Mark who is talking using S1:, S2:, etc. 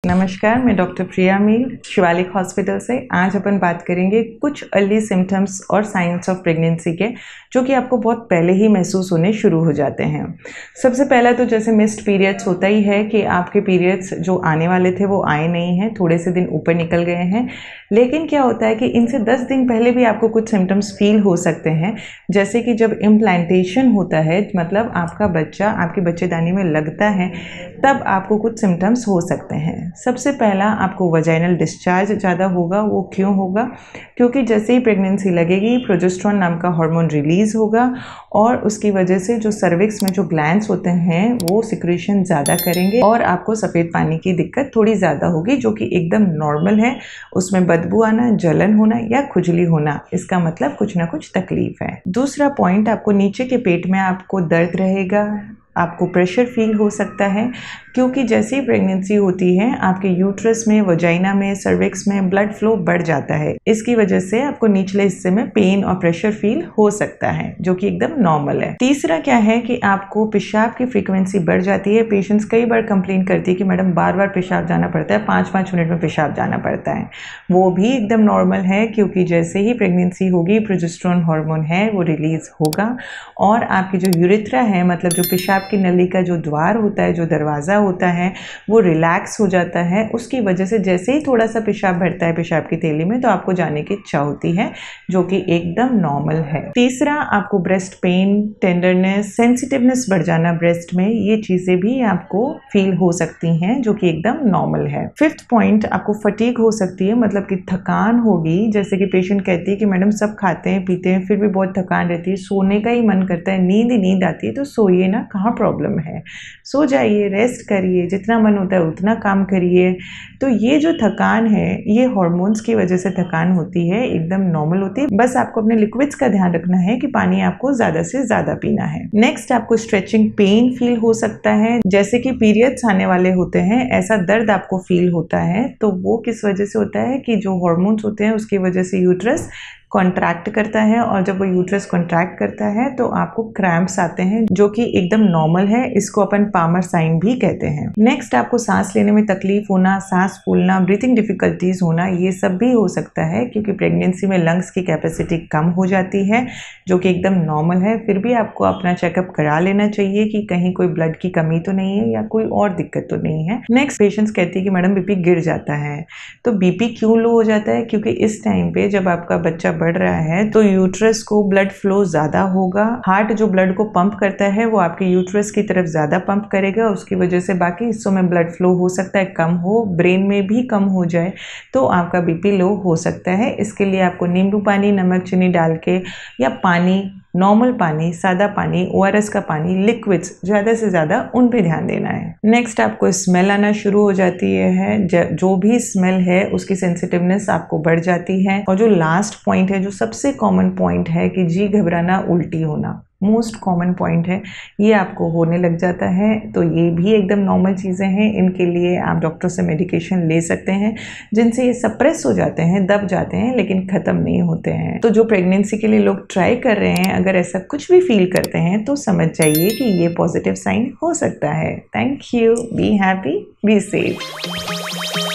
S1: नमस्कार, मैं डॉक्टर प्रिया मील शिवालिक हॉस्पिटल से। आज अपन बात करेंगे कुछ अर्ली सिम्टम्स और साइंस ऑफ प्रेगनेंसी के, जो कि आपको बहुत पहले ही महसूस होने शुरू हो जाते हैं। सबसे पहला तो जैसे मिस्ड पीरियड्स होता ही है कि आपके पीरियड्स जो आने वाले थे वो आए नहीं हैं, थोड़े से दिन ऊपर निकल गए हैं। लेकिन क्या होता है कि इनसे 10 दिन पहले भी आपको कुछ सिम्टम्स फील हो सकते हैं, जैसे कि जब इम्प्लांटेशन होता है, मतलब आपका बच्चा आपकी बच्चेदानी में लगता है, तब आपको कुछ सिम्टम्स हो सकते हैं। सबसे पहला आपको वजाइनल डिस्चार्ज ज़्यादा होगा। वो क्यों होगा? क्योंकि जैसे ही प्रेगनेंसी लगेगी प्रोजेस्टेरोन नाम का हार्मोन रिलीज़ होगा और उसकी वजह से जो सर्विक्स में जो ग्लैंड्स होते हैं वो सिक्रीशन ज़्यादा करेंगे और आपको सफ़ेद पानी की दिक्कत थोड़ी ज़्यादा होगी, जो कि एकदम नॉर्मल है। उसमें बदबू आना, जलन होना या खुजली होना, इसका मतलब कुछ ना कुछ तकलीफ है। दूसरा पॉइंट, आपको नीचे के पेट में आपको दर्द रहेगा, आपको प्रेशर फील हो सकता है, क्योंकि जैसे ही प्रेगनेंसी होती है आपके यूट्रस में, वजाइना में, सर्विक्स में ब्लड फ्लो बढ़ जाता है। इसकी वजह से आपको निचले हिस्से में पेन और प्रेशर फील हो सकता है, जो कि एकदम नॉर्मल है। तीसरा क्या है कि आपको पेशाब की फ्रीक्वेंसी बढ़ जाती है। पेशेंट्स कई बार कंप्लेन करती है कि मैडम बार बार पेशाब जाना पड़ता है, 5-5 मिनट में पेशाब जाना पड़ता है। वो भी एकदम नॉर्मल है, क्योंकि जैसे ही प्रेगनेंसी होगी प्रोजेस्टेरोन हार्मोन है वो रिलीज होगा और आपकी जो यूरेथ्रा है, मतलब जो पेशाब की नली का जो द्वार होता है, जो दरवाज़ा होता है, वो रिलैक्स हो जाता है। उसकी वजह से जैसे ही थोड़ा सा पेशाब भरता है पेशाब की थैली में, तो आपको जाने की इच्छा होती है, जो कि एकदम नॉर्मल है। तीसरा, आपको ब्रेस्ट पेन, टेंडरनेस, सेंसिटिवनेस बढ़ जाना ब्रेस्ट में, ये चीज़ें भी आपको फील हो सकती हैं, जो कि एकदम नॉर्मल है। फिफ्थ पॉइंट, आपको फटीग हो सकती है, मतलब कि थकान होगी। जैसे कि पेशेंट कहती है कि मैडम सब खाते हैं पीते हैं फिर भी बहुत थकान रहती है, सोने का ही मन करता है, नींद ही नींद आती है। तो सोइए ना, कहाँ प्रॉब्लम है, सो जाइए, रेस्ट करिए, जितना मन होता है उतना काम करिए। तो ये जो थकान है ये हार्मोन्स की वजह से थकान होती है, एकदम नॉर्मल होती है। बस आपको अपने लिक्विड्स का ध्यान रखना है कि पानी आपको ज़्यादा से ज़्यादा पीना है। नेक्स्ट, आपको स्ट्रेचिंग पेन फील हो सकता है। जैसे कि पीरियड्स आने वाले होते हैं ऐसा दर्द आपको फील होता है, तो वो किस वजह से होता है कि जो हार्मोन्स होते हैं उसकी वजह से यूट्रस कॉन्ट्रैक्ट करता है और जब वो यूट्रस कॉन्ट्रैक्ट करता है तो आपको क्रैम्प्स आते हैं, जो कि एकदम नॉर्मल है। इसको अपन पामर साइन भी कहते हैं। नेक्स्ट, आपको सांस लेने में तकलीफ होना, सांस फूलना, ब्रीथिंग डिफिकल्टीज होना, ये सब भी हो सकता है, क्योंकि प्रेगनेंसी में लंग्स की कैपेसिटी कम हो जाती है, जो कि एकदम नॉर्मल है। फिर भी आपको अपना चेकअप करा लेना चाहिए कि कहीं कोई ब्लड की कमी तो नहीं है या कोई और दिक्कत तो नहीं है। नेक्स्ट, पेशेंट्स कहती है कि मैडम बीपी गिर जाता है। तो बीपी क्यों लो हो जाता है? क्योंकि इस टाइम पे जब आपका बच्चा बढ़ रहा है तो यूट्रस को ब्लड फ्लो ज्यादा होगा। हार्ट जो ब्लड को पंप करता है वो आपके यूट्रस की तरफ ज्यादा पंप करेगा, उसकी वजह से बाकी हिस्सों में ब्लड फ्लो हो सकता है कम हो, ब्रेन में भी कम हो जाए, तो आपका बीपी लो हो सकता है। इसके लिए आपको नींबू पानी, नमक चीनी डाल के या पानी, नॉर्मल पानी, सादा पानी, ORS का पानी, लिक्विड्स ज़्यादा से ज़्यादा उन पे ध्यान देना है। नेक्स्ट, आपको स्मेल आना शुरू हो जाती है। जो भी स्मेल है उसकी सेंसिटिवनेस आपको बढ़ जाती है। और जो लास्ट पॉइंट है, जो सबसे कॉमन पॉइंट है कि जी घबराना, उल्टी होना, मोस्ट कॉमन पॉइंट है, ये आपको होने लग जाता है। तो ये भी एकदम नॉर्मल चीज़ें हैं। इनके लिए आप डॉक्टर से मेडिकेशन ले सकते हैं, जिनसे ये सप्रेस हो जाते हैं, दब जाते हैं, लेकिन ख़त्म नहीं होते हैं। तो जो प्रेगनेंसी के लिए लोग ट्राई कर रहे हैं, अगर ऐसा कुछ भी फील करते हैं तो समझ जाइए कि ये पॉजिटिव साइन हो सकता है। Thank you, be happy, be safe.